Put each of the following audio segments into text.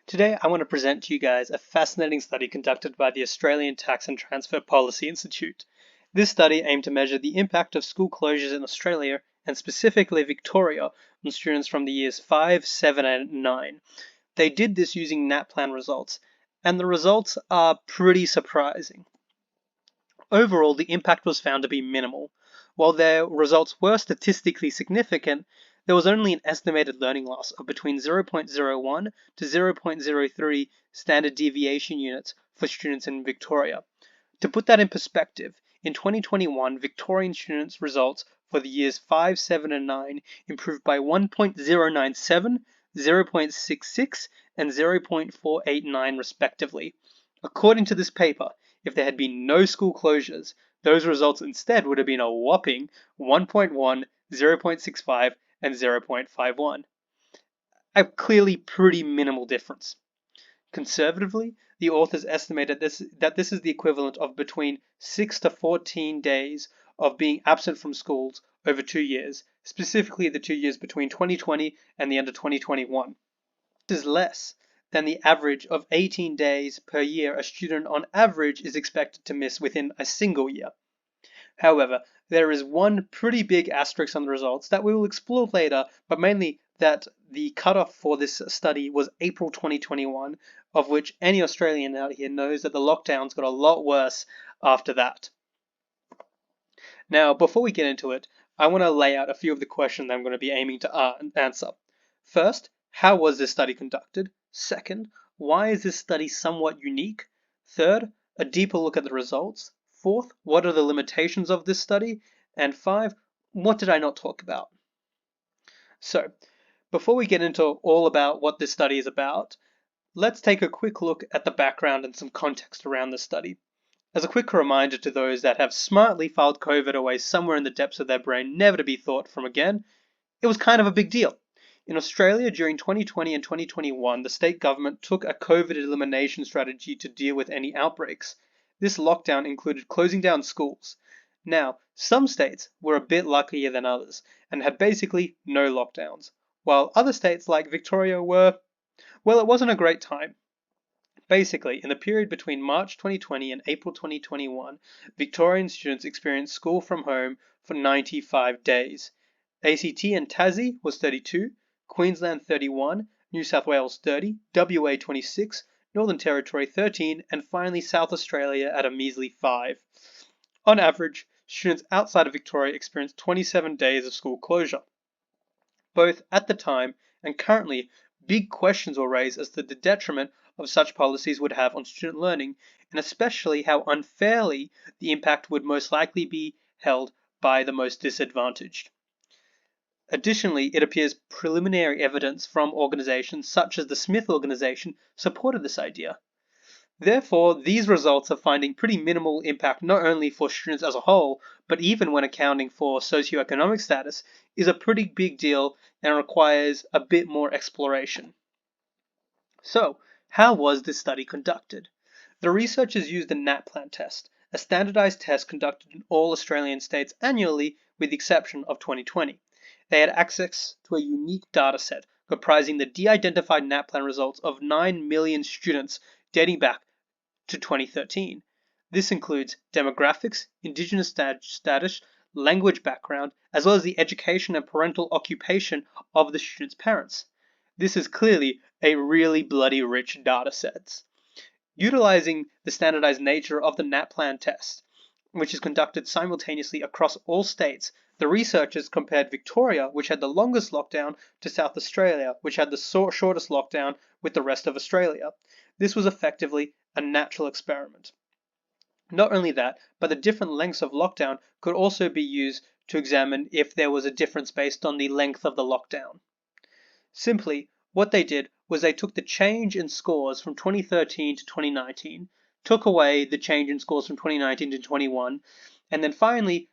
Today, I want to present to you guys a fascinating study conducted by the Australian Tax and Transfer Policy Institute. This study aimed to measure the impact of school closures in Australia, and specifically Victoria, on students from the years 5, 7, and 9. They did this using NAPLAN results, and the results are pretty surprising. Overall, the impact was found to be minimal. While their results were statistically significant, there was only an estimated learning loss of between 0.01 to 0.03 standard deviation units for students in Victoria. To put that in perspective, in 2021, Victorian students' results for the years 5, 7, and 9 improved by 1.097, 0.66, and 0.489 respectively. According to this paper, if there had been no school closures, those results instead would have been a whopping 1.1, 0.65, and 0.51. A clearly pretty minimal difference. Conservatively, the authors estimated that this is the equivalent of between 6 to 14 days of being absent from schools over 2 years, specifically the 2 years between 2020 and the end of 2021. This is less than the average of 18 days per year a student on average is expected to miss within a single year. However, there is one pretty big asterisk on the results that we will explore later, but mainly that the cutoff for this study was April 2021, of which any Australian out here knows that the lockdowns got a lot worse after that. Now, before we get into it, I want to lay out a few of the questions I'm going to be aiming to answer. First, how was this study conducted? Second, why is this study somewhat unique? Third, a deeper look at the results. Fourth, what are the limitations of this study? And 5, what did I not talk about? So, before we get into all about what this study is about, let's take a quick look at the background and some context around this study. As a quick reminder to those that have smartly filed COVID away somewhere in the depths of their brain, never to be thought from again, it was kind of a big deal. In Australia, during 2020 and 2021, the state government took a COVID elimination strategy to deal with any outbreaks. This lockdown included closing down schools. Now, some states were a bit luckier than others and had basically no lockdowns, while other states like Victoria were, well, it wasn't a great time. Basically, in the period between March 2020 and April 2021, Victorian students experienced school from home for 95 days. ACT and Tassie was 32, Queensland 31, New South Wales 30, WA 26, Northern Territory 13, and finally South Australia at a measly 5. On average, students outside of Victoria experienced 27 days of school closure. Both at the time and currently, big questions were raised as to the detriment of such policies would have on student learning, and especially how unfairly the impact would most likely be held by the most disadvantaged. Additionally, it appears preliminary evidence from organizations such as the Smith Organization supported this idea. Therefore, these results are finding pretty minimal impact not only for students as a whole, but even when accounting for socioeconomic status, is a pretty big deal and requires a bit more exploration. So, how was this study conducted? The researchers used the NAPLAN test, a standardized test conducted in all Australian states annually with the exception of 2020. They had access to a unique data set comprising the de-identified NAPLAN results of 9 million students dating back to 2013. This includes demographics, indigenous status, language background, as well as the education and parental occupation of the students' parents. This is clearly a really bloody rich data set. Utilizing the standardized nature of the NAPLAN test, which is conducted simultaneously across all states, the researchers compared Victoria, which had the longest lockdown, to South Australia, which had the shortest lockdown with the rest of Australia. This was effectively a natural experiment. Not only that, but the different lengths of lockdown could also be used to examine if there was a difference based on the length of the lockdown. Simply, what they did was they took the change in scores from 2013 to 2019, took away the change in scores from 2019 to 21, and then finally,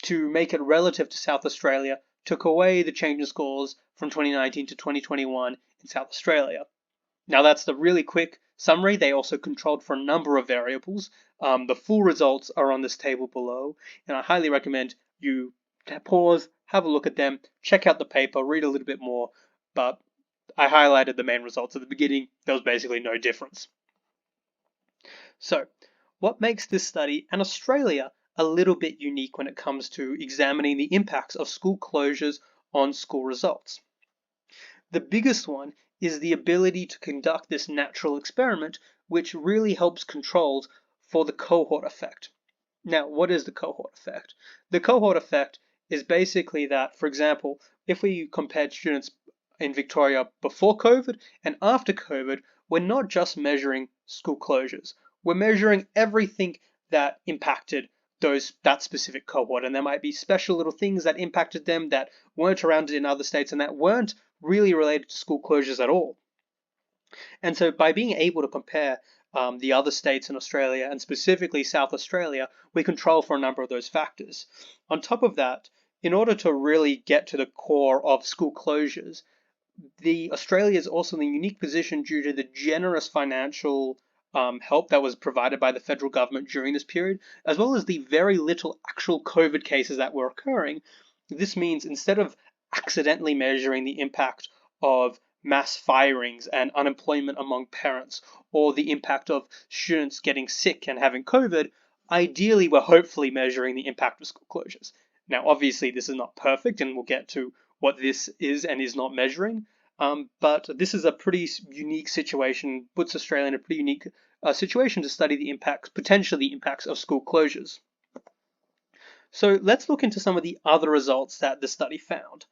to make it relative to South Australia, took away the change in scores from 2019 to 2021 in South Australia. Now that's the really quick summary. They also controlled for a number of variables. The full results are on this table below, and I highly recommend you pause, have a look at them, check out the paper, read a little bit more. But I highlighted the main results at the beginning. There was basically no difference. So, what makes this study and Australia a little bit unique when it comes to examining the impacts of school closures on school results? The biggest one is the ability to conduct this natural experiment, which really helps controls for the cohort effect. Now, what is the cohort effect? The cohort effect is basically that, for example, if we compared students in Victoria before COVID and after COVID, we're not just measuring school closures. We're measuring everything that impacted that specific cohort, and there might be special little things that impacted them that weren't around in other states and that weren't really related to school closures at all. And so by being able to compare the other states in Australia and specifically South Australia, we control for a number of those factors. On top of that, in order to really get to the core of school closures, Australia is also in a unique position due to the generous financial help that was provided by the federal government during this period, as well as the very little actual COVID cases that were occurring. This means instead of accidentally measuring the impact of mass firings and unemployment among parents, or the impact of students getting sick and having COVID, ideally we're hopefully measuring the impact of school closures. Now, obviously, this is not perfect, and we'll get to what this is and is not measuring. But this is a pretty unique situation, puts Australia in a pretty unique situation to study the impacts, potentially the impacts of school closures. So let's look into some of the other results that the study found.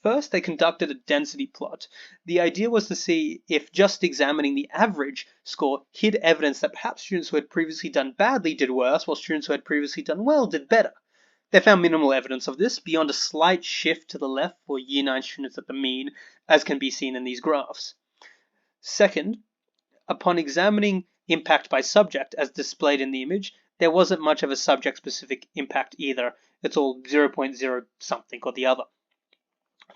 First, they conducted a density plot. The idea was to see if just examining the average score hid evidence that perhaps students who had previously done badly did worse, while students who had previously done well did better. They found minimal evidence of this beyond a slight shift to the left for Year 9 students at the mean, as can be seen in these graphs. Second, upon examining impact by subject as displayed in the image, there wasn't much of a subject-specific impact either. It's all 0.0 something or the other.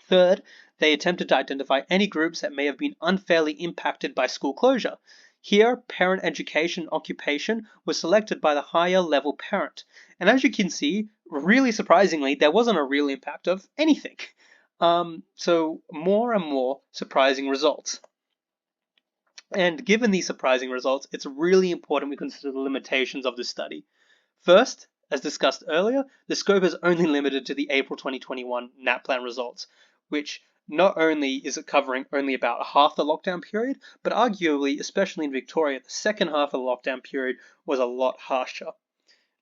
Third, they attempted to identify any groups that may have been unfairly impacted by school closure. Here, parent education occupation was selected by the higher level parent. And as you can see, really surprisingly, there wasn't a real impact of anything. So more and more surprising results. And given these surprising results, it's really important we consider the limitations of this study. First, as discussed earlier, the scope is only limited to the April 2021 NAPLAN results, which not only is it covering only about half the lockdown period, but arguably, especially in Victoria, the second half of the lockdown period was a lot harsher.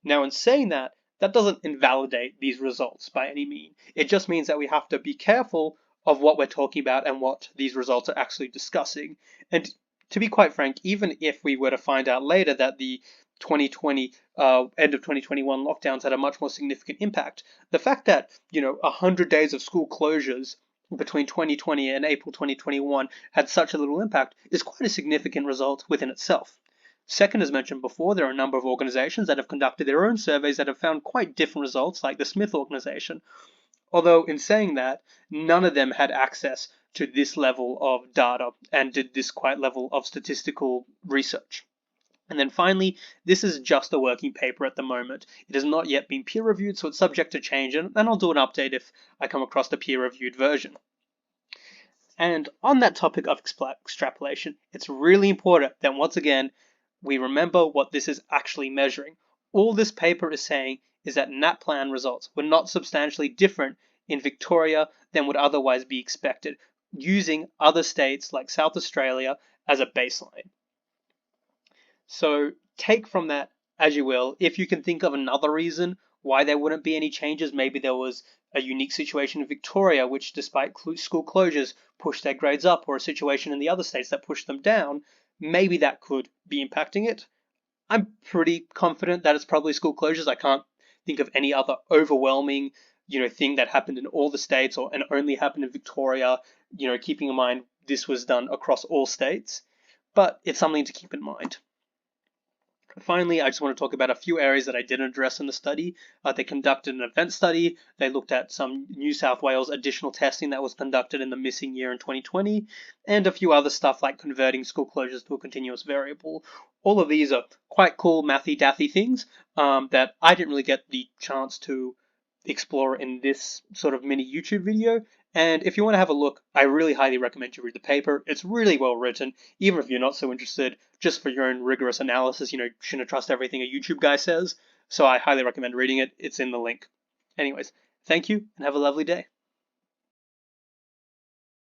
Now, in saying that, that doesn't invalidate these results by any means. It just means that we have to be careful of what we're talking about and what these results are actually discussing. And to be quite frank, even if we were to find out later that the 2020 end of 2021 lockdowns had a much more significant impact, the fact that 100 days of school closures between 2020 and April 2021 had such a little impact is quite a significant result within itself. Second, as mentioned before, there are a number of organizations that have conducted their own surveys that have found quite different results, like the Smith organization. Although, in saying that, none of them had access to this level of data and did this quite level of statistical research. And then finally, this is just a working paper at the moment. It has not yet been peer reviewed, so it's subject to change, and I'll do an update if I come across the peer reviewed version. And on that topic of extrapolation, it's really important that once again, we remember what this is actually measuring. All this paper is saying is that NAPLAN results were not substantially different in Victoria than would otherwise be expected, using other states like South Australia as a baseline. So take from that as you will. If you can think of another reason why there wouldn't be any changes, maybe there was a unique situation in Victoria which, despite school closures, pushed their grades up, or a situation in the other states that pushed them down, maybe that could be impacting it. I'm pretty confident that it's probably school closures. I can't think of any other overwhelming thing that happened in all the states and only happened in Victoria, keeping in mind this was done across all states. But it's something to keep in mind. Finally, I just want to talk about a few areas that I didn't address in the study. They conducted an event study. They looked at some New South Wales additional testing that was conducted in the missing year in 2020, and a few other stuff like converting school closures to a continuous variable. All of these are quite cool mathy-dathy things that I didn't really get the chance to explore in this sort of mini YouTube video, And if you want to have a look, I really highly recommend you read the paper. It's really well written, even if you're not so interested, just for your own rigorous analysis. You shouldn't trust everything a YouTube guy says. So I highly recommend reading it. It's in the link. Anyways, thank you and have a lovely day.